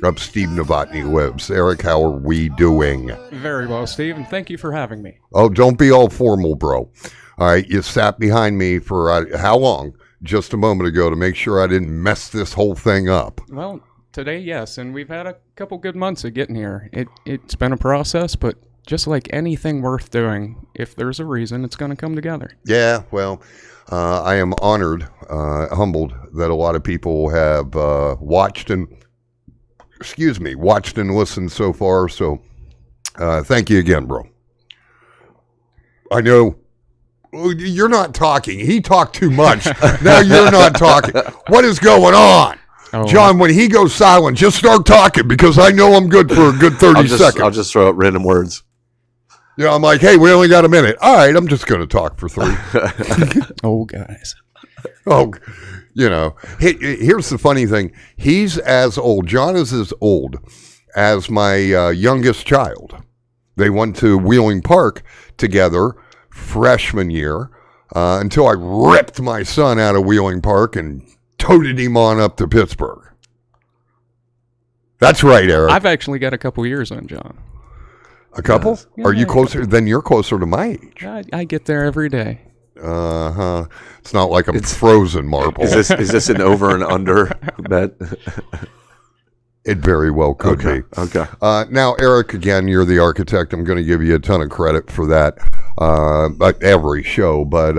of Steve Novotney lives. Eric, how are we doing? Very well, Steve, and thank you for having me. Oh, don't be all formal, bro. All right, you sat behind me for how long? Just a moment ago to make sure I didn't mess this whole thing up. Well, today, yes, and we've had a couple good months of getting here. It's been a process, but just like anything worth doing, if there's a reason, it's going to come together. Yeah, well, I am honored, humbled that a lot of people have watched and listened so far. So thank you again, bro. I know you're not talking. He talked too much. Now you're not talking. What is going on? Oh, John, when he goes silent, just start talking because I know I'm good for a good 30 seconds. I'll just throw out random words. Yeah, I'm like, hey, we only got a minute. All right, I'm just going to talk for 3. Oh, guys. Oh, you know, here's the funny thing. He's as old. John is as old as my youngest child. They went to Wheeling Park together freshman year until I ripped my son out of Wheeling Park and toted him on up to Pittsburgh. That's right, Eric. I've actually got a couple years on John. A couple? Yes. Yeah, Are you closer? Then you're closer to my age. I get there every day. Uh-huh. It's not like it's frozen marble. Is this an over and under bet? It very well could be. Okay. Now, Eric, again, you're the architect. I'm going to give you a ton of credit for that every show. But,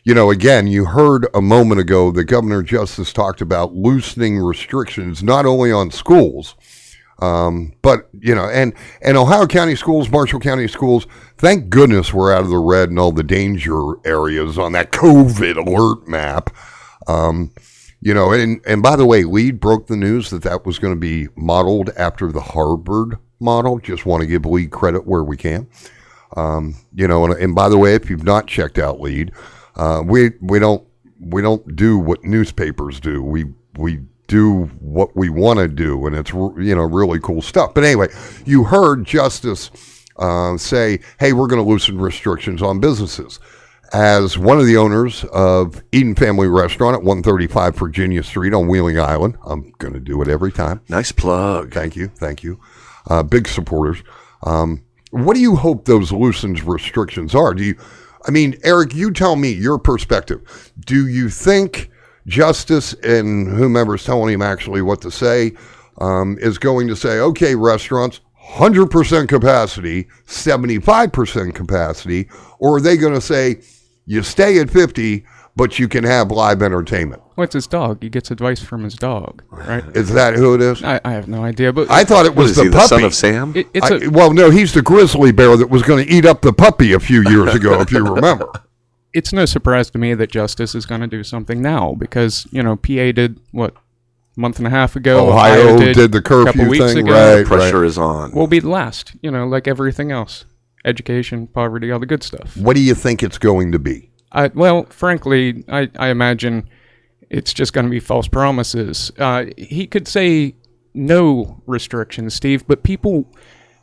you know, again, you heard a moment ago the Governor Justice talked about loosening restrictions, not only on schools, but, you know, and Ohio County schools, Marshall County schools, thank goodness we're out of the red and all the danger areas on that COVID alert map. You know, and by the way, Lead broke the news that was going to be modeled after the Harvard model. Just want to give Lead credit where we can. You know, and by the way, if you've not checked out Lead, we don't do what newspapers do. We do what we want to do, and it's, you know, really cool stuff. But anyway, you heard Justice say, hey, we're going to loosen restrictions on businesses. As one of the owners of Eden Family Restaurant at 135 Virginia Street on Wheeling Island, I'm going to do it every time. Nice plug. Thank you. Big supporters. What do you hope those loosened restrictions are? I mean, Eric, you tell me your perspective. Do you think Justice and whomever's telling him actually what to say is going to say, okay, restaurants, 100% capacity, 75% capacity, or are they going to say, you stay at 50, but you can have live entertainment? What's his dog? He gets advice from his dog, right? Is that who it is? I have no idea, but I thought it was the puppy. The son of Sam? Well, no, he's the grizzly bear that was going to eat up the puppy a few years ago, if you remember. It's no surprise to me that Justice is going to do something now because, you know, PA did, what, a month and a half ago? Ohio did the curfew thing, right? Pressure is on. We'll be last, you know, like everything else. Education, poverty, all the good stuff. What do you think it's going to be? Well, frankly, I imagine it's just going to be false promises. He could say no restrictions, Steve, but people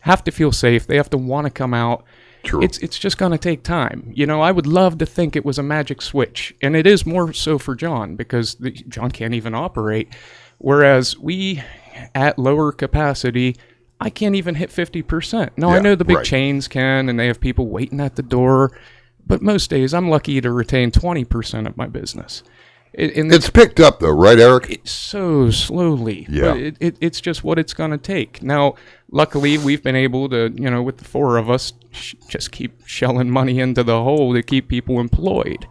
have to feel safe. They have to want to come out. True. It's just going to take time. You know, I would love to think it was a magic switch, and it is more so for John because John can't even operate, whereas we, at lower capacity, I can't even hit 50%. Now, I know the big chains can, and they have people waiting at the door, but most days I'm lucky to retain 20% of my business. It's picked up, though, right, Eric? It's so slowly. Yeah. But it's just what it's going to take. Now, luckily, we've been able to, you know, with the 4 of us, just keep shelling money into the hole to keep people employed.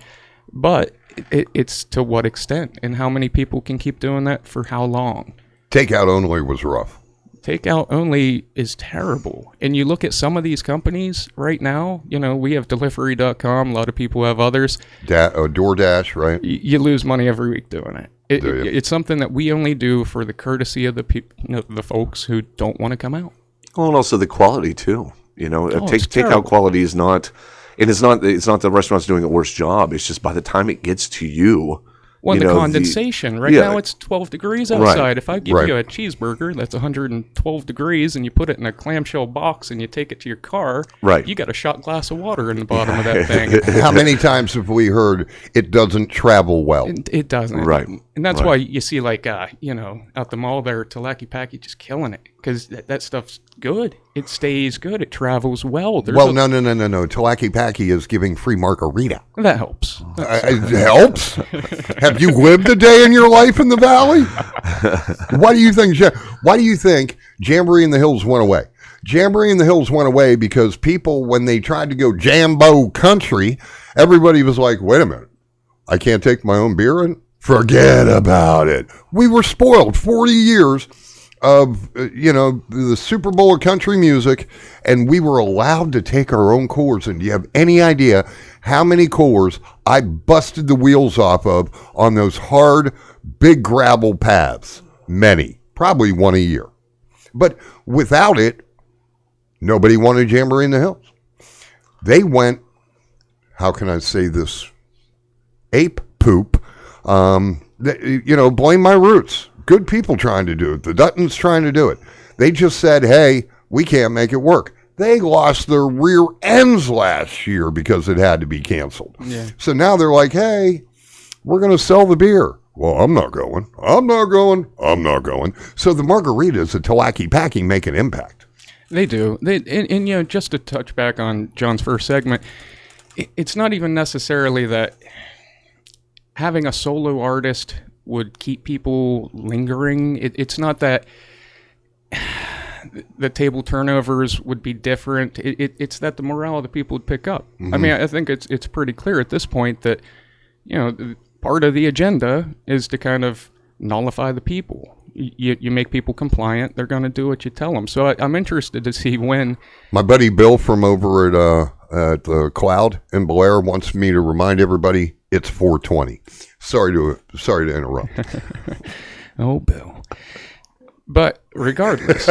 But it's to what extent and how many people can keep doing that for how long? Takeout only was rough. Takeout only is terrible. And you look at some of these companies right now, you know, we have delivery.com. A lot of people have others. DoorDash, right? You lose money every week doing it. It's something that we only do for the courtesy of the people, you know, the folks who don't want to come out. Well, and also the quality too. You know, it's takeout terrible. quality is not, and it's not the restaurant's doing a worse job. It's just by the time it gets to you. Well, the condensation. Right now it's 12 degrees outside. Right. If I give you a cheeseburger that's 112 degrees and you put it in a clamshell box and you take it to your car, you got a shot glass of water in the bottom of that thing. How many times have we heard it doesn't travel well? It doesn't. Right. And that's why you see, like, out the mall there, Talaki Packy just killing it, because that stuff's good. It stays good. It travels well. No. Talaki Packy is giving free margarita. That helps. It helps? Have you lived a day in your life in the Valley? Why do you think Jamboree in the Hills went away? Jamboree in the Hills went away because people, when they tried to go Jambo country, everybody was like, wait a minute, I can't take my own beer in? Forget about it. We were spoiled 40 years of, the Super Bowl of country music, and we were allowed to take our own Coors. And do you have any idea how many Coors I busted the wheels off of on those hard, big gravel paths? Many. Probably one a year. But without it, nobody wanted Jamboree in the Hills. They went, how can I say this, ape poop. Blame my roots. Good people trying to do it. The Duttons trying to do it. They just said, hey, we can't make it work. They lost their rear ends last year because it had to be canceled. Yeah. So now they're like, hey, we're going to sell the beer. Well, I'm not going. So the margaritas at Talaki Packy make an impact. They do. And just to touch back on John's first segment, it's not even necessarily that having a solo artist would keep people lingering. It's not that the table turnovers would be different. It's that the morale of the people would pick up. Mm-hmm. I mean, I think it's pretty clear at this point that, part of the agenda is to kind of nullify the people. You make people compliant, they're going to do what you tell them. So I'm interested to see when. My buddy Bill from over at the Cloud in Blair wants me to remind everybody it's 420. Sorry to interrupt. Oh, Bill. But regardless,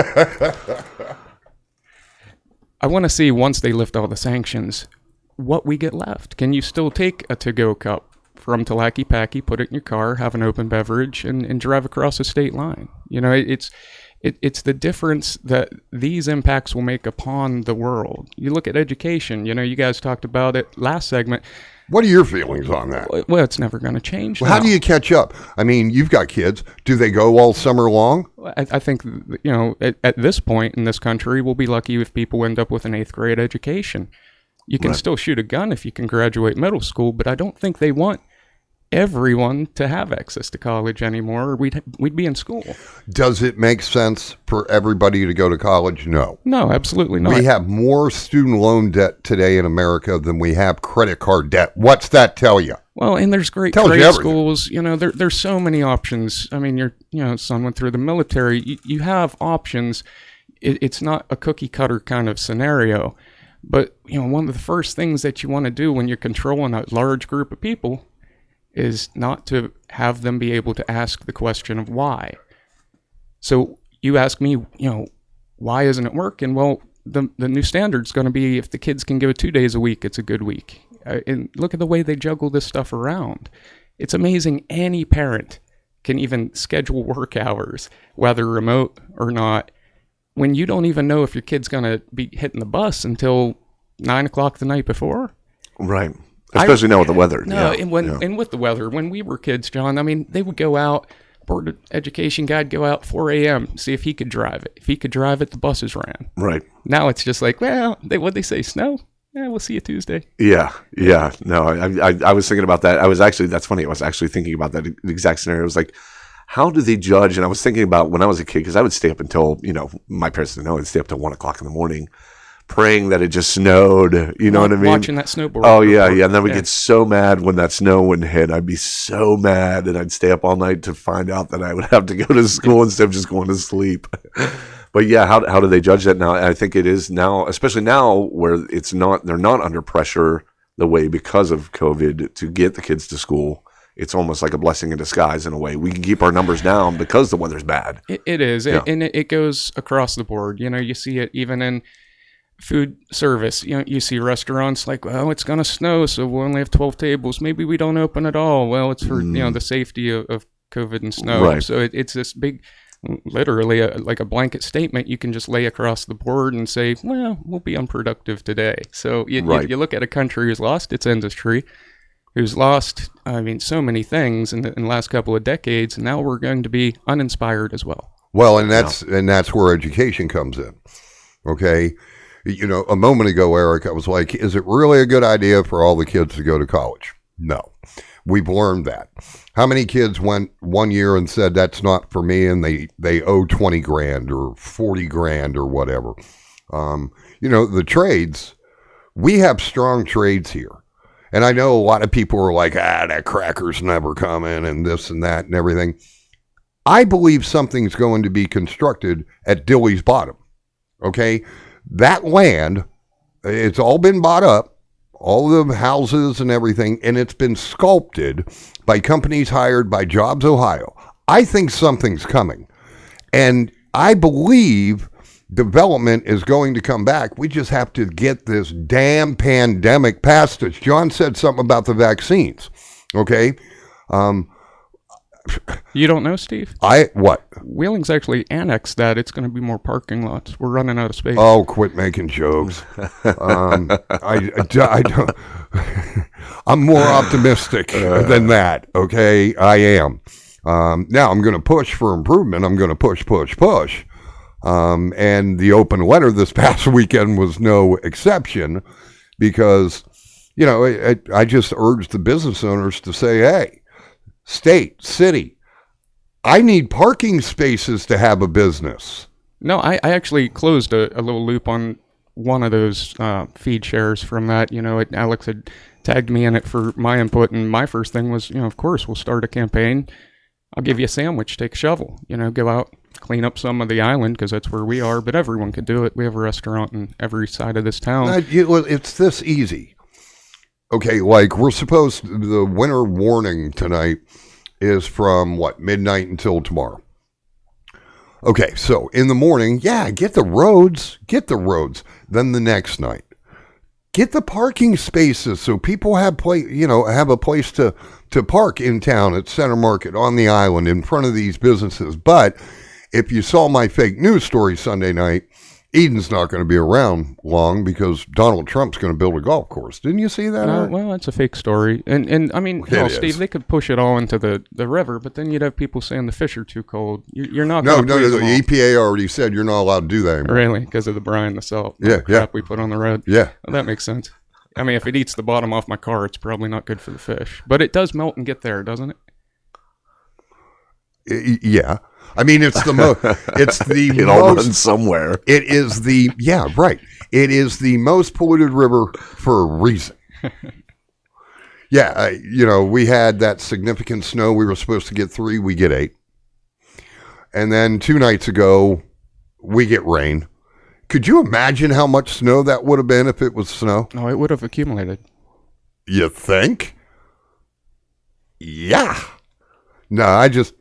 I want to see, once they lift all the sanctions, what we get left. Can you still take a to-go cup from Talaki Packy, put it in your car, have an open beverage, and drive across the state line? It's the difference that these impacts will make upon the world. You look at education. You guys talked about it last segment. What are your feelings on that? Well, it's never going to change. Well, how do you catch up? I mean, you've got kids. Do they go all summer long? I think, at this point in this country, we'll be lucky if people end up with an 8th grade education. You can still shoot a gun if you can graduate middle school, but I don't think they want everyone to have access to college anymore. We'd be in school. Does it make sense for everybody to go to college? No, absolutely not. We have more student loan debt today in America than we have credit card debt. What's that tell you? Well, and there's great trade schools. There's so many options. I mean, your son went through the military. You have options. It's not a cookie cutter kind of scenario. But one of the first things that you want to do when you're controlling a large group of people is not to have them be able to ask the question of why. So you ask me, why isn't it working? Well, the new standard's going to be, if the kids can give it 2 days a week, it's a good week. And look at the way they juggle this stuff around. It's amazing any parent can even schedule work hours, whether remote or not, when you don't even know if your kid's going to be hitting the bus until 9 o'clock the night before. Right. Especially now with the weather. No, and with the weather, when we were kids, John, I mean, they would go out, Board of Education guy'd go out 4 a.m., see if he could drive it. If he could drive it, the buses ran. Right. Now it's just like, well, what'd they say, snow? Yeah, we'll see you Tuesday. Yeah. No, I was thinking about that. That's funny. I was actually thinking about that exact scenario. It was like, how do they judge? And I was thinking about when I was a kid, because I would stay up until, my parents didn't know, I'd stay up till 1 o'clock in the morning, praying that it just snowed, you know what I mean? Watching that snowboard. Oh, yeah. And then we'd get so mad when that snow wouldn't hit. I'd be so mad, and I'd stay up all night to find out that I would have to go to school instead of just going to sleep. But yeah, how do they judge that now? And I think it is now, especially now where they're not under pressure the way because of COVID to get the kids to school. It's almost like a blessing in disguise in a way. We can keep our numbers down because the weather's bad. It is. Yeah. And it goes across the board. You see it even in food service. You see restaurants like, well, it's going to snow, so we'll only have 12 tables. Maybe we don't open at all. Well, it's for, the safety of COVID and snow. Right. So it's this big, literally like a blanket statement you can just lay across the board and say, well, we'll be unproductive today. So you look at a country who's lost its industry, who's lost, I mean, so many things in the last couple of decades, and now we're going to be uninspired as well. Well, and that's where education comes in. Okay. You know, a moment ago, Eric, I was like, is it really a good idea for all the kids to go to college? No. We've learned that. How many kids went 1 year and said that's not for me, and they owe 20 grand or 40 grand or whatever? You know, the trades, we have strong trades here. And I know a lot of people are like, that cracker's never coming and this and that and everything. I believe something's going to be constructed at Dilly's Bottom. Okay? That land, it's all been bought up, all the houses and everything, and it's been sculpted by companies hired by Jobs Ohio. I think something's coming. And I believe development is going to come back. We just have to get this damn pandemic past us. John said something about the vaccines. Okay? You don't know, Steve? What? Wheeling's actually annexed that. It's going to be more parking lots. We're running out of space. Oh, quit making jokes. I don't. I'm more optimistic than that. Okay, I am. Now I'm going to push for improvement. I'm going to push. And the open letter this past weekend was no exception, because, you know, I just urged the business owners to say, hey, state, city, I need parking spaces to have a business. No, I actually closed a little loop on one of those feed shares from that. You know, Alex had tagged me in it for my input, and my first thing was, you know, of course, we'll start a campaign. I'll give you a sandwich, take a shovel, you know, go out, clean up some of the island, because that's where we are, but everyone could do it. We have a restaurant in every side of this town. It's this easy. Okay, like the winter warning tonight is from midnight until tomorrow. Okay, so in the morning, get the roads. Then the next night, get the parking spaces so people have a place to park in town at Center Market, on the island, in front of these businesses. But if you saw my fake news story Sunday night, Eden's not going to be around long because Donald Trump's going to build a golf course. Didn't you see that? Well, that's a fake story. And I mean, Steve, they could push it all into the river, but then you'd have people saying the fish are too cold. You're not going to No. The EPA already said you're not allowed to do that anymore. Really? Because of the brine, the salt, crap we put on the road? Yeah. Well, that makes sense. I mean, if it eats the bottom off my car, it's probably not good for the fish. But it does melt and get there, doesn't it? Yeah. I mean, it's the it all runs somewhere. It is right. It is the most polluted river for a reason. We had that significant snow. We were supposed to get 3, we get 8. And then 2 nights ago, we get rain. Could you imagine how much snow that would have been if it was snow? No, it would have accumulated. You think? Yeah. No, I just...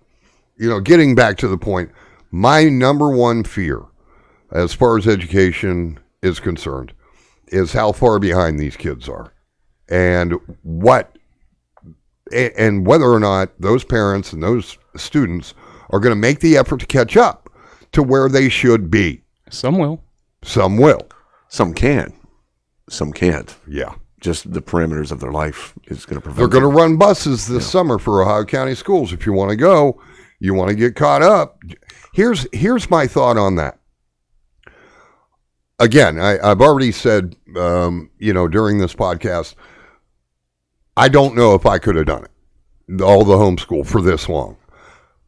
getting back to the point, my number one fear as far as education is concerned is how far behind these kids are, and whether or not those parents and those students are going to make the effort to catch up to where they should be. Some will. Some will. Some can. Some can't. Yeah. Just the parameters of their life is going to prevent They're going to run buses this summer for Ohio County schools. If you want to go, you want to get caught up. Here's my thought on that. Again, I've already said, during this podcast, I don't know if I could have done it, all the homeschool for this long.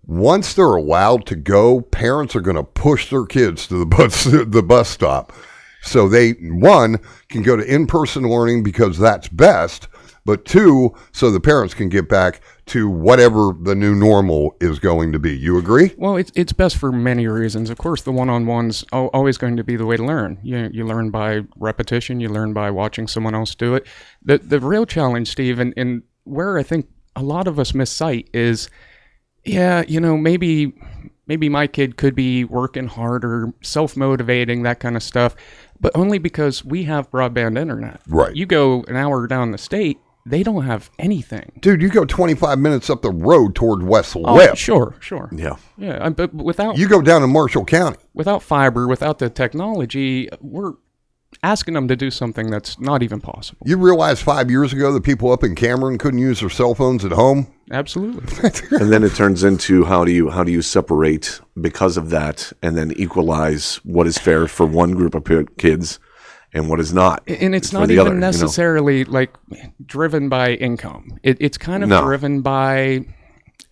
Once they're allowed to go, parents are going to push their kids to the bus stop. So they, 1, can go to in-person learning because that's best, but 2, so the parents can get back to whatever the new normal is going to be. You agree? Well, it's best for many reasons. Of course, the one-on-one's always going to be the way to learn. You learn by repetition. You learn by watching someone else do it. The real challenge, Steve, and where I think a lot of us miss sight is, maybe my kid could be working harder, self-motivating, that kind of stuff, but only because we have broadband internet. Right. You go an hour down the state, they don't have anything. Dude, you go 25 minutes up the road toward West Lip. Oh, sure. Yeah. Yeah, but without... You go down to Marshall County. Without fiber, without the technology, asking them to do something that's not even possible. You realize 5 years ago the people up in Cameron couldn't use their cell phones at home? Absolutely. And then it turns into how do you separate because of that, and then equalize what is fair for one group of kids and what is not. And it's for not the even other, necessarily like driven by income. It's kind of driven by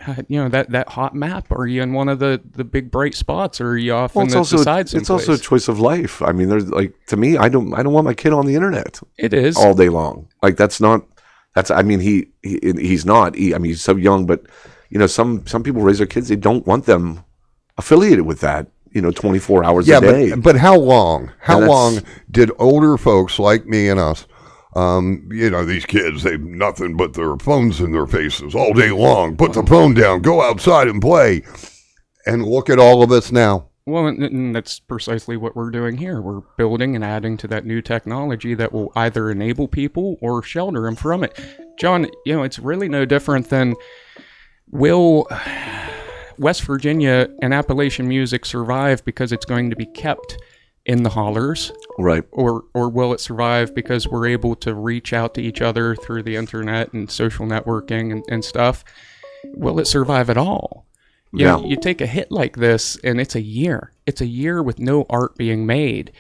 that hot map. Are you in one of the big bright spots, or are you off in the side someplace? It's also a choice of life. I mean, there's like, to me, I don't want my kid on the internet. It is all day long. Like he's not. He's so young, but some people raise their kids. They don't want them affiliated with that. 24 hours a day. But how long? How long did older folks like me and us? These kids, they've nothing but their phones in their faces all day long. Put the phone down, go outside and play. And look at all of us now. Well, and that's precisely what we're doing here. We're building and adding to that new technology that will either enable people or shelter them from it. Jon, it's really no different than will West Virginia and Appalachian music survive because it's going to be kept in the hollers, right? Or will it survive because we're able to reach out to each other through the internet and social networking and stuff? Will it survive at all? You take a hit like this and it's a year. It's a year with no art being made.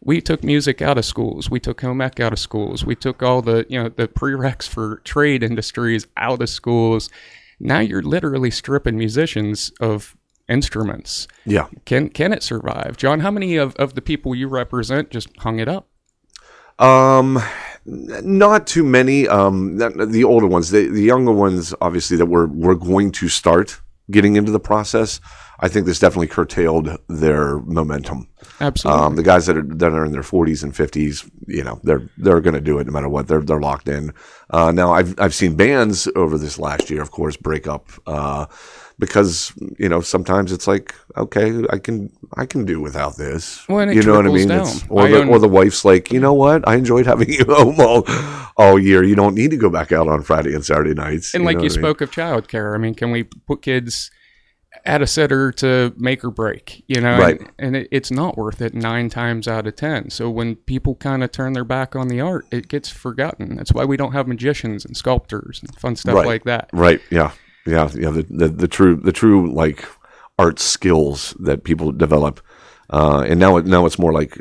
We took music out of schools. We took home ec out of schools. We took all the prereqs for trade industries out of schools. Now you're literally stripping musicians of instruments. Yeah. Can it survive? Jon, how many of the people you represent just hung it up? Not too many. The older ones, the younger ones, obviously, that we're going to start getting into the process. I think this definitely curtailed their momentum. Absolutely. The guys that are in their 40s and 50s, they're going to do it no matter what. They're locked in. Now I've seen bands over this last year, of course, break up because sometimes it's like, okay, I can do without this. Well, and it you know what I mean? down. Or the wife's like, you know what? I enjoyed having you home all year. You don't need to go back out on Friday and Saturday nights. And like you spoke of childcare, I mean, can we put kids at a sitter to make or break, right. And it's not worth it 9 times out of 10. So when people kind of turn their back on the art, it gets forgotten. That's why we don't have magicians and sculptors and fun stuff like that. Right. Yeah. The true like art skills that people develop. And now it's more like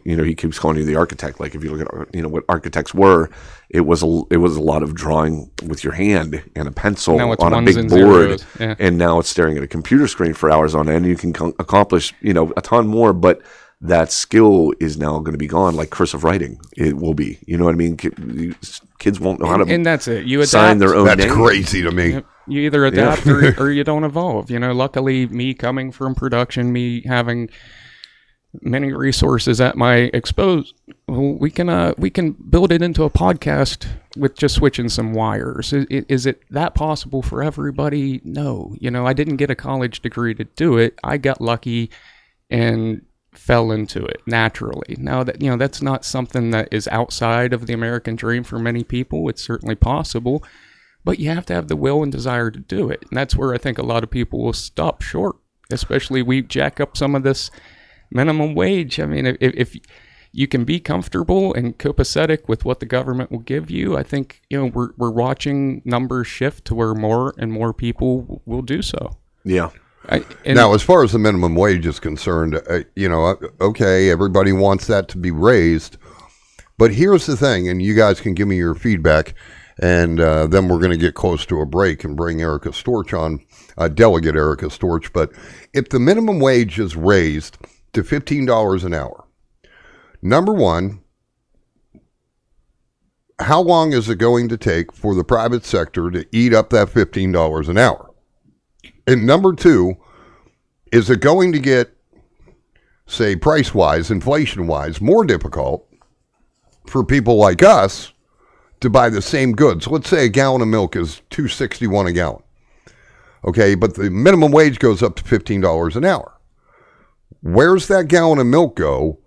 he keeps calling you the architect. Like if you look at what architects were, it was a lot of drawing with your hand and a pencil on a big board, and now it's staring at a computer screen for hours on end. You can accomplish a ton more, but that skill is now going to be gone. Like cursive writing, it will be. You know what I mean? Kids won't know how to. And that's it. You adapt. Sign their own. That's name. crazy to me. Yep. You either adapt or you don't evolve. Luckily, me coming from production, me having many resources at my we can build it into a podcast with just switching some wires. Is it that possible for everybody? No. I didn't get a college degree to do it. I got lucky and fell into it naturally. Now that that's not something that is outside of the American dream for many people. It's certainly possible, but you have to have the will and desire to do it. And that's where I think a lot of people will stop short, especially we jack up some of this minimum wage. I mean, if you can be comfortable and copacetic with what the government will give you, I think, we're watching numbers shift to where more and more people will do so. Yeah. Now, as far as the minimum wage is concerned, okay, everybody wants that to be raised. But here's the thing, and you guys can give me your feedback, and then we're going to get close to a break and bring Erica Storch on, Delegate Erica Storch. But if the minimum wage is raised to $15 an hour, number one, how long is it going to take for the private sector to eat up that $15 an hour? And number two, is it going to get, say, price-wise, inflation-wise, more difficult for people like us to buy the same goods? Let's say a gallon of milk is $2.61 a gallon. Okay, but the minimum wage goes up to $15 an hour. Where's that gallon of milk go?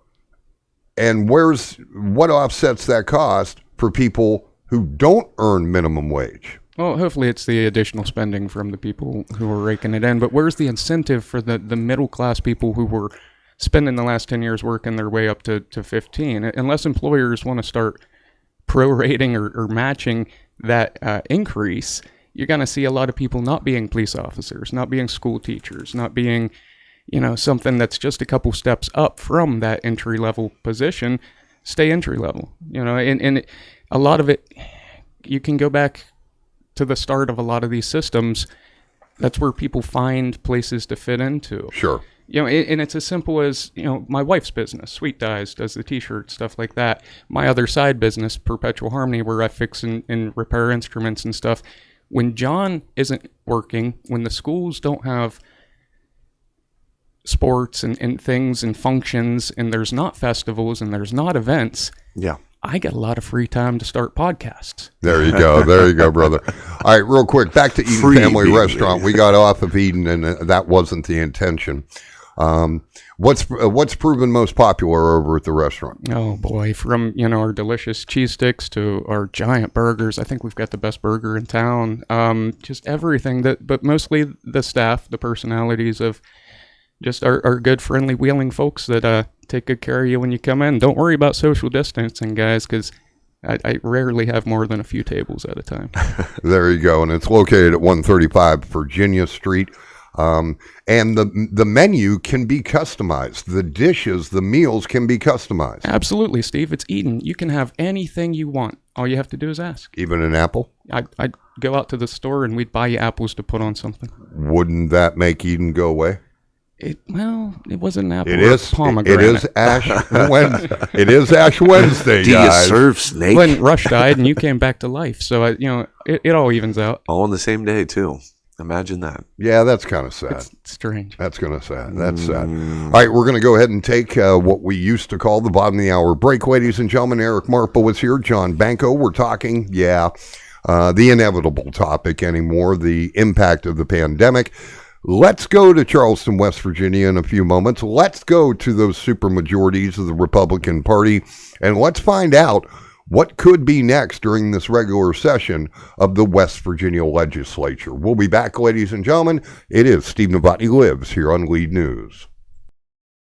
And what offsets that cost for people who don't earn minimum wage? Well, hopefully it's the additional spending from the people who are raking it in. But where's the incentive for the middle class people who were spending the last 10 years working their way up to 15. Unless employers want to start prorating or matching that increase, you're going to see a lot of people not being police officers, not being school teachers, not being, something that's just a couple steps up from that entry-level position, stay entry-level. And a lot of it, you can go back to the start of a lot of these systems. That's where people find places to fit into. Sure. And it's as simple as, my wife's business, Sweet Dyes, does the t-shirts, stuff like that. My other side business, Perpetual Harmony, where I fix and repair instruments and stuff. When Jon isn't working, when the schools don't have sports and things and functions, and there's not festivals and there's not events, Yeah. I get a lot of free time to start podcasts. There you go. There you go, brother. All right, real quick, back to Eden Family Restaurant. We got off of Eden, and that wasn't the intention. What's proven most popular over at the restaurant? Oh boy, from our delicious cheese sticks to our giant burgers. I think we've got the best burger in town. Just everything but mostly the staff, the personalities of just our good, friendly, wheeling folks that take good care of you when you come in. Don't worry about social distancing, guys, because I rarely have more than a few tables at a time. There you go, and it's located at 135 Virginia Street. And the menu can be customized. The dishes, the meals can be customized. Absolutely, Steve. It's Eden. You can have anything you want. All you have to do is ask. Even an apple? I'd go out to the store and we'd buy you apples to put on something. Wouldn't that make Eden go away? It wasn't an apple. It is pomegranate. It is Ash Wednesday. It is Ash Wednesday, Do guys. you serve snake? When Rush died and you came back to life, so it all evens out. All on the same day, too. Imagine that. Yeah, that's kind of sad. It's strange. That's kind of sad. That's sad. All right, we're going to go ahead and take what we used to call the bottom of the hour break, ladies and gentlemen. Eric Marple is here. Jon Banco. We're talking, the inevitable topic anymore, the impact of the pandemic. Let's go to Charleston, West Virginia in a few moments. Let's go to those supermajorities of the Republican Party, and let's find out what could be next during this regular session of the West Virginia legislature. We'll be back, ladies and gentlemen. It is Steve Novotney Lives here on Lead News.